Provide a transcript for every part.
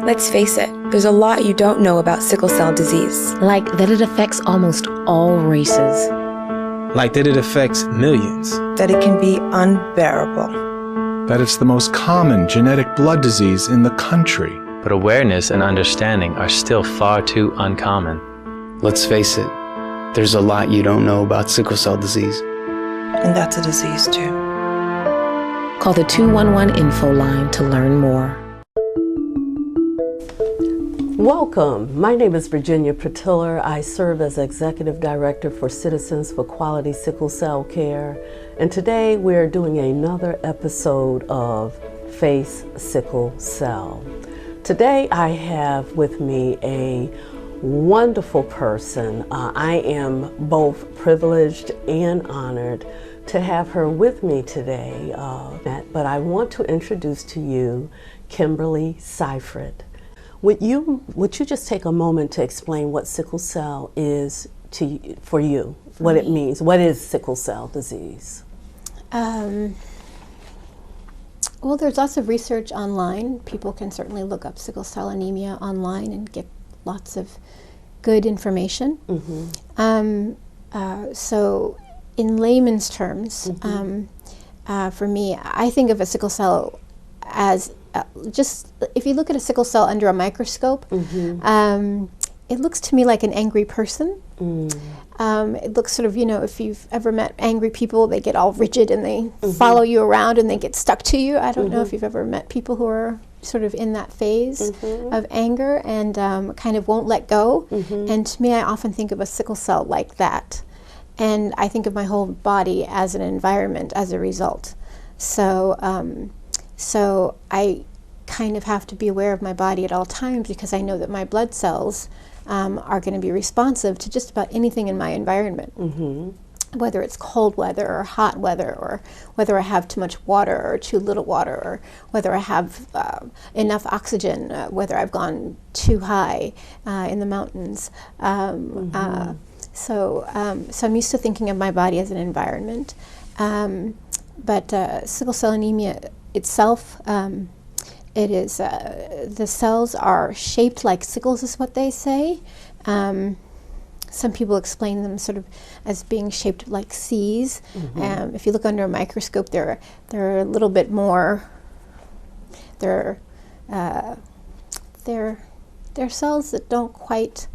Let's face it, there's a lot you don't know about sickle cell disease. Like that it affects almost all races. Like that it affects millions. That it can be unbearable. That it's the most common genetic blood disease in the country. But awareness and understanding are still far too uncommon. Let's face it, there's a lot you don't know about sickle cell disease. And that's a disease too. Call the 211 info line to learn more. Welcome. My name is Virginia Pratiller. I serve as Executive Director for Citizens for Quality Sickle Cell Care. And today we're doing another episode of Face Sickle Cell. Today I have with me a wonderful person. I am both privileged and honored to have her with me today. But I want to introduce to you Kimberly Syphrett. Would you just take a moment to explain what sickle cell is for you, what it means? What is sickle cell disease? Well, there's lots of research online. People can certainly look up sickle cell anemia online and get lots of good information. Mm-hmm. So in layman's terms, mm-hmm. For me, I think of a sickle cell as just, if you look at a sickle cell under a microscope, mm-hmm. It looks to me like an angry person. Mm. It looks sort of, if you've ever met angry people, they get all rigid and they mm-hmm. follow you around and they get stuck to you. I don't mm-hmm. know if you've ever met people who are sort of in that phase mm-hmm. of anger and kind of won't let go. Mm-hmm. And to me, I often think of a sickle cell like that. And I think of my whole body as an environment as a result. So, so I kind of have to be aware of my body at all times because I know that my blood cells are going to be responsive to just about anything in my environment. Mm-hmm. Whether it's cold weather or hot weather, or whether I have too much water or too little water, or whether I have enough oxygen, whether I've gone too high in the mountains. Mm-hmm. So I'm used to thinking of my body as an environment. But sickle cell anemia itself, it is, the cells are shaped like sickles is what they say. Some people explain them sort of as being shaped like C's. Mm-hmm. If you look under a microscope, they're a little bit more, they're cells that don't quite,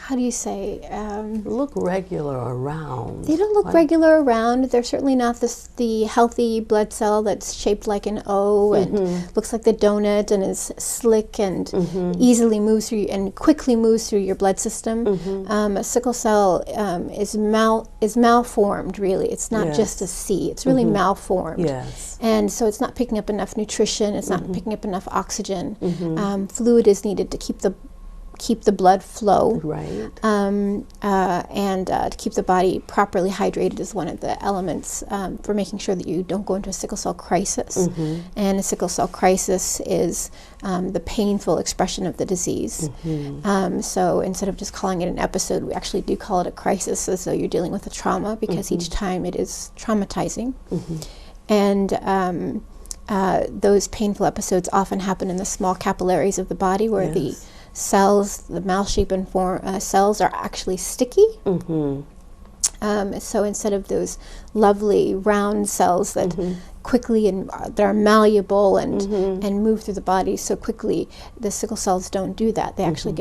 how do you say? Look regular around. They don't look regular around. They're certainly not the healthy blood cell that's shaped like an O mm-hmm. and looks like the donut and is slick and mm-hmm. easily moves through and quickly moves through your blood system. Mm-hmm. A sickle cell is malformed, really. It's not yes. just a C. It's really mm-hmm. malformed. Yes. And so it's not picking up enough nutrition. It's mm-hmm. not picking up enough oxygen. Mm-hmm. Fluid is needed to keep the blood flow, right? And to keep the body properly hydrated is one of the elements for making sure that you don't go into a sickle cell crisis. Mm-hmm. And a sickle cell crisis is the painful expression of the disease. Mm-hmm. So instead of just calling it an episode, we actually do call it a crisis, as though you're dealing with a trauma, because mm-hmm. each time it is traumatizing. Mm-hmm. And those painful episodes often happen in the small capillaries of the body, where yes. the cells, the mouth-shapen cells, are actually sticky. Mm-hmm. So instead of those lovely round cells that mm-hmm. quickly and that are malleable and mm-hmm. and move through the body so quickly, the sickle cells don't do that. They mm-hmm. actually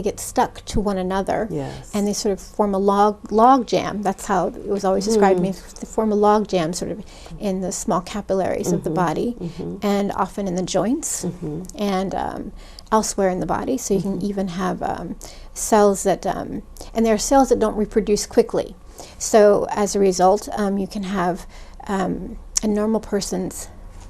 get stuck to one another, yes. and they sort of form a log jam. That's how it was always described to me. They form a log jam sort of in the small capillaries mm-hmm. of the body, mm-hmm. and often in the joints, mm-hmm. and elsewhere in the body. So you can even have cells that, and there are cells that don't reproduce quickly. So as a result, you can have a normal person's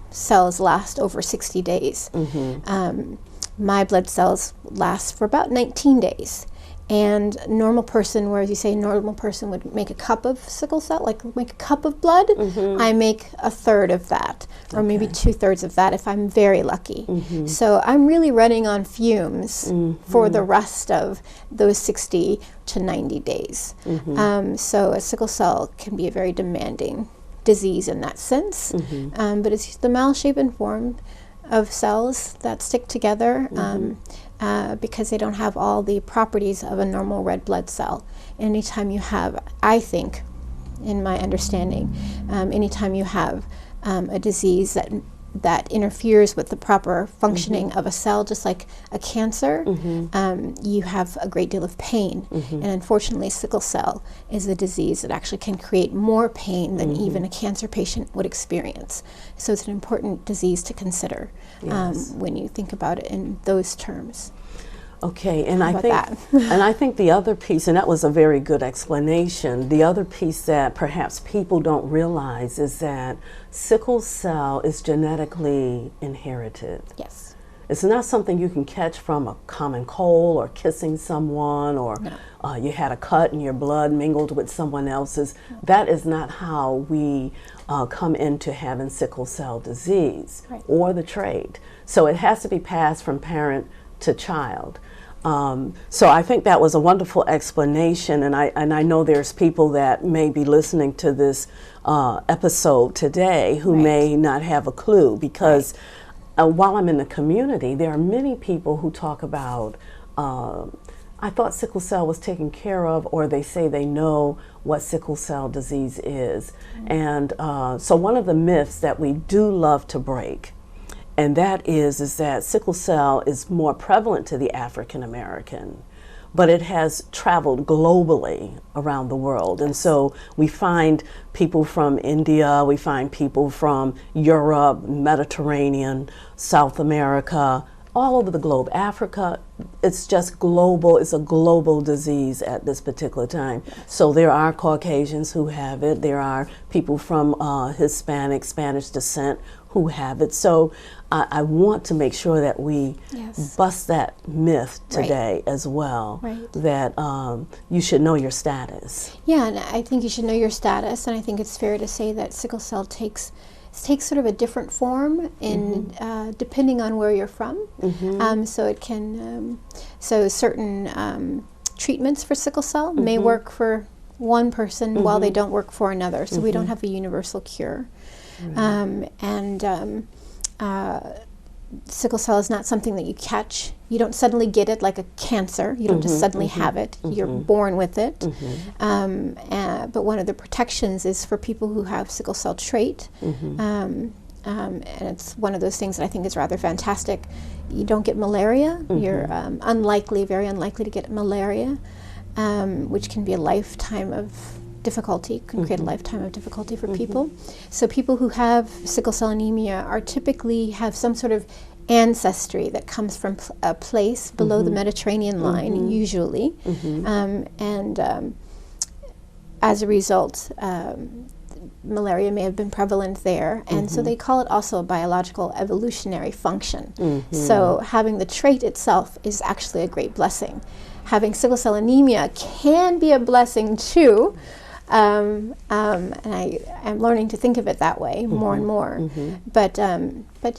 cells last over 60 days. Mm-hmm. My blood cells last for about 19 days. And normal person, whereas you say normal person would make a cup of sickle cell, like make a cup of blood, mm-hmm. I make a third of that, or maybe 2/3 of that if I'm very lucky. Mm-hmm. So I'm really running on fumes mm-hmm. for the rest of those 60 to 90 days. Mm-hmm. So a sickle cell can be a very demanding disease in that sense, but it's the malshapen form of cells that stick together because they don't have all the properties of a normal red blood cell. Anytime you have, I think, in my understanding, anytime you have a disease that interferes with the proper functioning of a cell, just like a cancer, you have a great deal of pain. And unfortunately, sickle cell is a disease that actually can create more pain than even a cancer patient would experience. So it's an important disease to consider when you think about it in those terms. Okay, and I think the other piece, and that was a very good explanation, the other piece that perhaps people don't realize is that sickle cell is genetically inherited. Yes. It's not something you can catch from a common cold or kissing someone, or you had a cut and your blood mingled with someone else's. That is not how we come into having sickle cell disease or the trait. So it has to be passed from parent to child. So I think that was a wonderful explanation, and I know there's people that may be listening to this episode today who may not have a clue, because while I'm in the community, there are many people who talk about, I thought sickle cell was taken care of, or they say they know what sickle cell disease is. And so one of the myths that we do love to break, and that is that sickle cell is more prevalent to the African American, but it has traveled globally around the world. And so we find people from India, we find people from Europe, Mediterranean, South America, all over the globe. Africa, it's just global. It's a global disease at this particular time. So there are Caucasians who have it. There are people from Hispanic, Spanish descent who have it. So I want to make sure that we bust that myth today as well, that you should know your status. Yeah, and I think you should know your status, and I think it's fair to say that sickle cell takes sort of a different form in depending on where you're from. So it can, so certain treatments for sickle cell may work for one person while they don't work for another. So we don't have a universal cure. Sickle cell is not something that you catch. You don't suddenly get it like a cancer. You don't just suddenly have it. You're born with it. But one of the protections is for people who have sickle cell trait. And it's one of those things that I think is rather fantastic. You don't get malaria. You're very unlikely to get malaria, which can be a lifetime of difficulty, can create a lifetime of difficulty for people. So people who have sickle cell anemia are typically have some sort of ancestry that comes from a place below the Mediterranean line, usually. As a result, malaria may have been prevalent there, and so they call it also a biological evolutionary function. So having the trait itself is actually a great blessing. Having sickle cell anemia can be a blessing too, and I'm learning to think of it that way more and more. But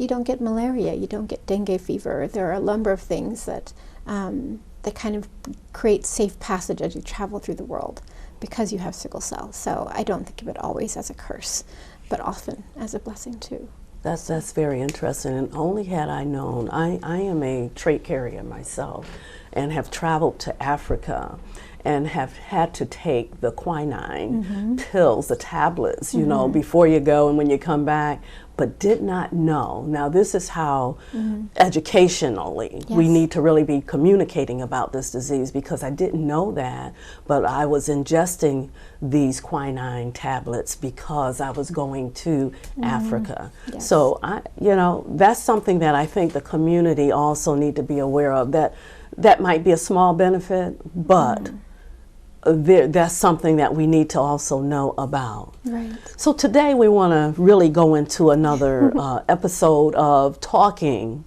you don't get malaria, you don't get dengue fever. There are a number of things that that kind of create safe passage as you travel through the world because you have sickle cell. So I don't think of it always as a curse, but often as a blessing too. That's very interesting, and only had I known. I am a trait carrier myself and have traveled to Africa and have had to take the quinine pills, the tablets, you know, before you go and when you come back, but did not know. Now this is how educationally we need to really be communicating about this disease, because I didn't know that, but I was ingesting these quinine tablets because I was going to Africa. So that's something that I think the community also need to be aware of, that might be a small benefit, but that's something that we need to also know about. So today we want to really go into another episode of talking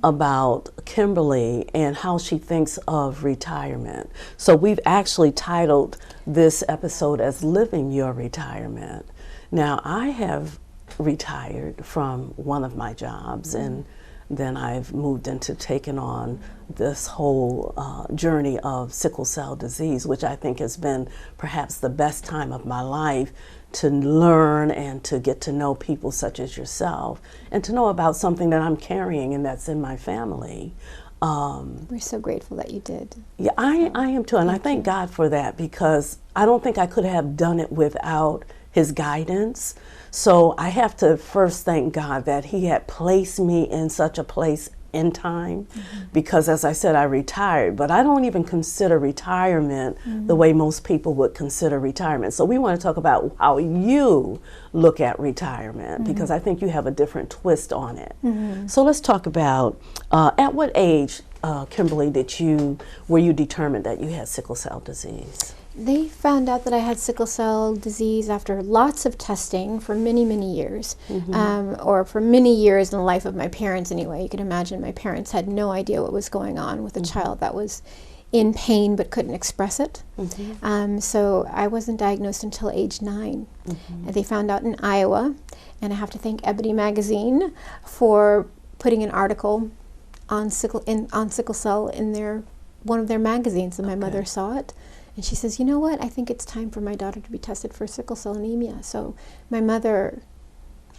about Kimberly and how she thinks of retirement. So we've actually titled this episode as Living Your Retirement. Now I have retired from one of my jobs, and then I've moved into taking on this whole journey of sickle cell disease, which I think has been perhaps the best time of my life to learn and to get to know people such as yourself, and to know about something that I'm carrying and that's in my family. We're so grateful that you did. Yeah, I am too, and I thank God for that, because I don't think I could have done it without His guidance. So I have to first thank God that He had placed me in such a place in time, because as I said, I retired, but I don't even consider retirement the way most people would consider retirement. So we want to talk about how you look at retirement, because I think you have a different twist on it. So let's talk about, at what age, Kimberly, were you determined that you had sickle cell disease? They found out that I had sickle cell disease after lots of testing for many, many years, or for many years in the life of my parents anyway. You can imagine my parents had no idea what was going on with a child that was in pain but couldn't express it. So I wasn't diagnosed until age 9. And they found out in Iowa, and I have to thank Ebony Magazine for putting an article on sickle cell in one of their magazines, and my mother saw it. And she says, you know what, I think it's time for my daughter to be tested for sickle cell anemia. So my mother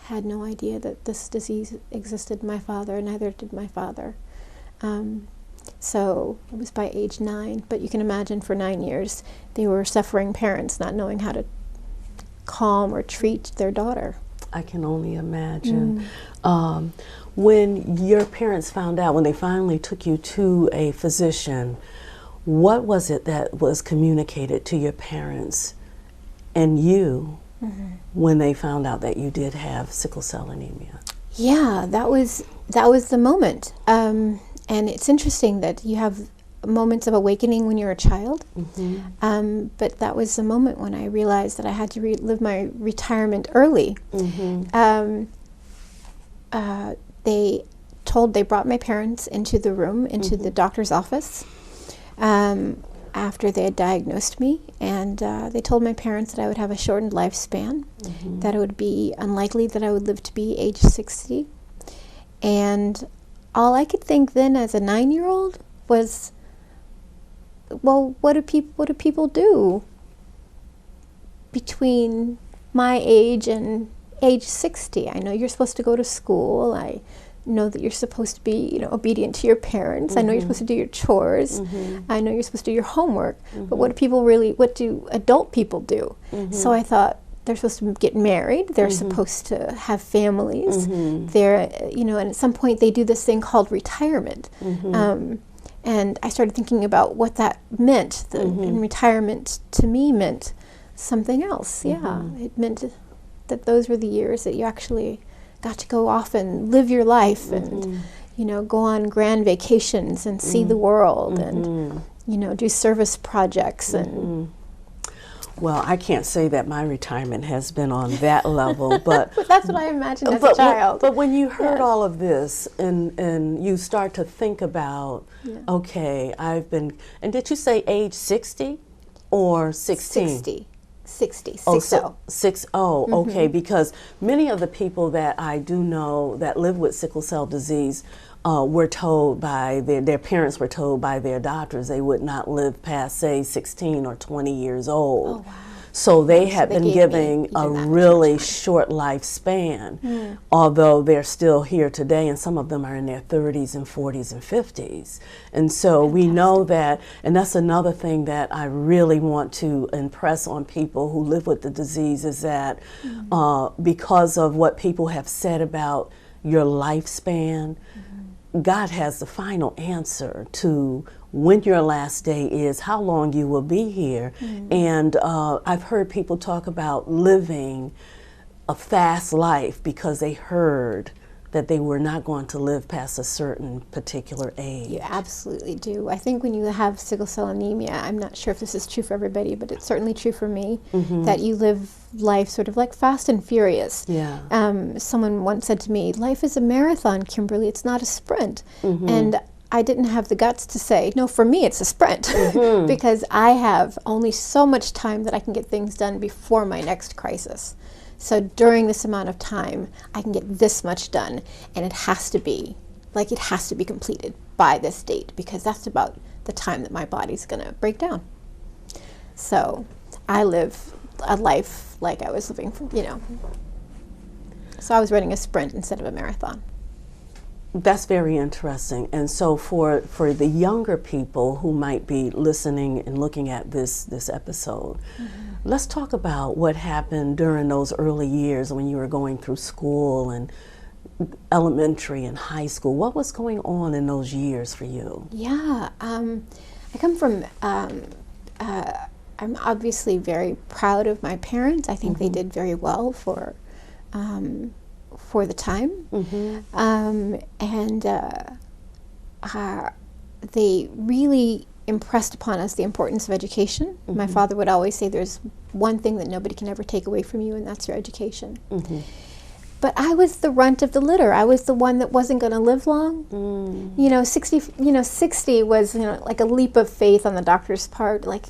had no idea that this disease existed in my father, neither did my father. So it was by age 9, but you can imagine for 9 years they were suffering parents not knowing how to calm or treat their daughter. I can only imagine. When your parents found out, when they finally took you to a physician, what was it that was communicated to your parents and you when they found out that you did have sickle cell anemia? Yeah, that was the moment. And it's interesting that you have moments of awakening when you're a child, but that was the moment when I realized that I had to live my retirement early. They brought my parents into the room, into the doctor's office, after they had diagnosed me, and they told my parents that I would have a shortened lifespan, that it would be unlikely that I would live to be age 60. And all I could think then as a 9-year-old was, well, what do people do between my age and age 60? I know you're supposed to go to school. I know that you're supposed to be, obedient to your parents. I know you're supposed to do your chores. I know you're supposed to do your homework. But what do adult people do? So I thought, they're supposed to get married. They're supposed to have families. They're, and at some point they do this thing called retirement. And I started thinking about what that meant. And retirement to me meant something else. Yeah, it meant that those were the years that you actually got to go off and live your life and, go on grand vacations and see the world and, do service projects and... Well, I can't say that my retirement has been on that level, but... But that's what I imagined as a child. But when you heard all of this and you start to think about, okay, I've been... And did you say age 60 or 16? 60. Oh, 60. Okay, because many of the people that I do know that live with sickle cell disease were told by their parents were told by their doctors they would not live past, say, 16 or 20 years old. Oh, wow. So they had been giving a really short lifespan, although they're still here today, and some of them are in their 30s and 40s and 50s. And so we know that, and that's another thing that I really want to impress on people who live with the disease, is that because of what people have said about your lifespan, God has the final answer to when your last day is, how long you will be here. And I've heard people talk about living a fast life because they heard that they were not going to live past a certain particular age. You absolutely do. I think when you have sickle cell anemia, I'm not sure if this is true for everybody, but it's certainly true for me, that you live life sort of like fast and furious. Someone once said to me, life is a marathon, Kimberly, it's not a sprint. And I didn't have the guts to say, no, for me it's a sprint, because I have only so much time that I can get things done before my next crisis. So during this amount of time, I can get this much done, and it has to be completed by this date, because that's about the time that my body's gonna break down. So I live a life like I was living, So I was running a sprint instead of a marathon. That's very interesting. And so for the younger people who might be listening and looking at this episode, let's talk about what happened during those early years when you were going through school and elementary and high school. What was going on in those years for you? Yeah, I come from, I'm obviously very proud of my parents. I think they did very well for the time. They really impressed upon us the importance of education. My father would always say there's one thing that nobody can ever take away from you, and that's your education. But I was the runt of the litter. I was the one that wasn't going to live long. 60 was like a leap of faith on the doctor's part. Like,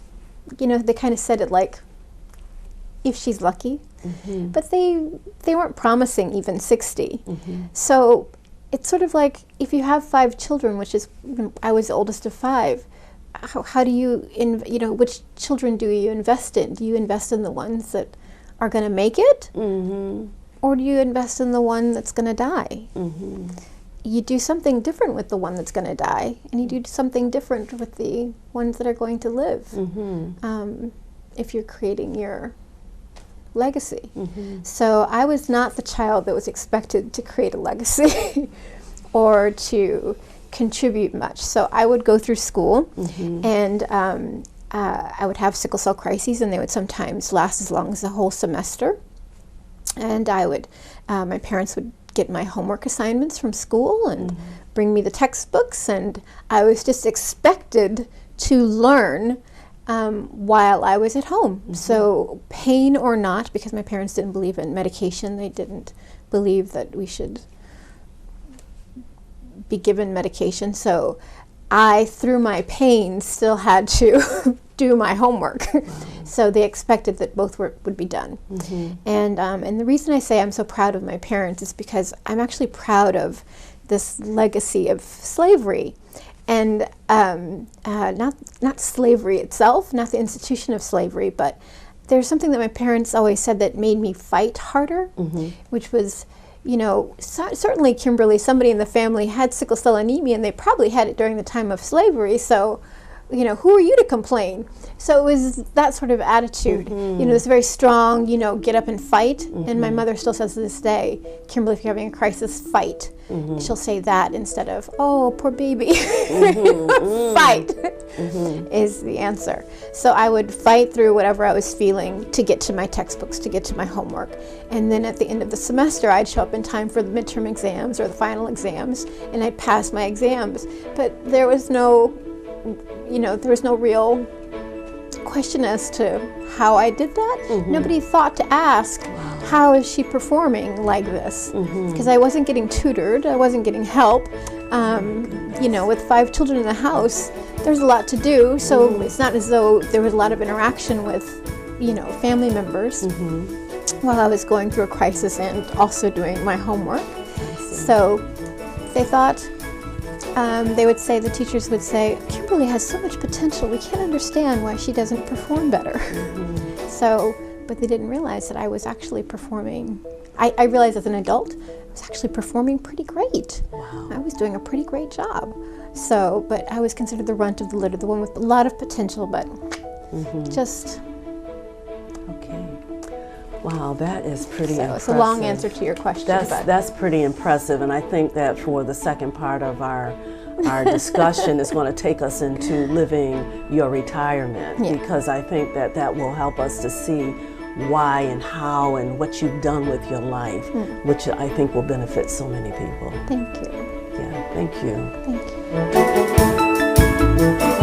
they kind of said it like, if she's lucky. But they weren't promising even 60. So it's sort of like if you have 5 children, which is, I was the oldest of 5, how do you, which children do you invest in? Do you invest in the ones that are going to make it? Or do you invest in the one that's going to die? You do something different with the one that's going to die, and you do something different with the ones that are going to live. If you're creating your legacy. So I was not the child that was expected to create a legacy or to contribute much. So I would go through school and I would have sickle cell crises, and they would sometimes last as long as a whole semester. And I would, my parents would get my homework assignments from school and bring me the textbooks, and I was just expected to learn while I was at home. So pain or not, because my parents didn't believe in medication, they didn't believe that we should be given medication. So I, through my pain, still had to do my homework. So they expected that both would be done. And the reason I say I'm so proud of my parents is because I'm actually proud of this legacy of slavery. And not slavery itself, not the institution of slavery, but there's something that my parents always said that made me fight harder, which was, certainly Kimberly, somebody in the family had sickle cell anemia, and they probably had it during the time of slavery, so, who are you to complain? So it was that sort of attitude, this very strong, get up and fight. And my mother still says to this day, Kimberly, if you're having a crisis, fight. She'll say that instead of, oh, poor baby. Fight is the answer. So I would fight through whatever I was feeling to get to my textbooks, to get to my homework. And then at the end of the semester, I'd show up in time for the midterm exams or the final exams, and I'd pass my exams. But there was no real question as to how I did that. Nobody thought to ask, how is she performing like this? Because I wasn't getting tutored, I wasn't getting help. With 5 children in the house, there's a lot to do, so it's not as though there was a lot of interaction with, family members while I was going through a crisis and also doing my homework. So they thought, the teachers would say, Kimberly has so much potential, we can't understand why she doesn't perform better. But they didn't realize that I was actually performing, I realized as an adult, I was actually performing pretty great. I was doing a pretty great job. But I was considered the runt of the litter, the one with a lot of potential, but just... Okay. Wow, that is pretty impressive. It's a long answer to your question. That's pretty impressive, and I think that for the second part of our discussion is going to take us into living your retirement, because I think that will help us to see why and how and what you've done with your life, which I think will benefit so many people. Thank you. Yeah, thank you. Thank you.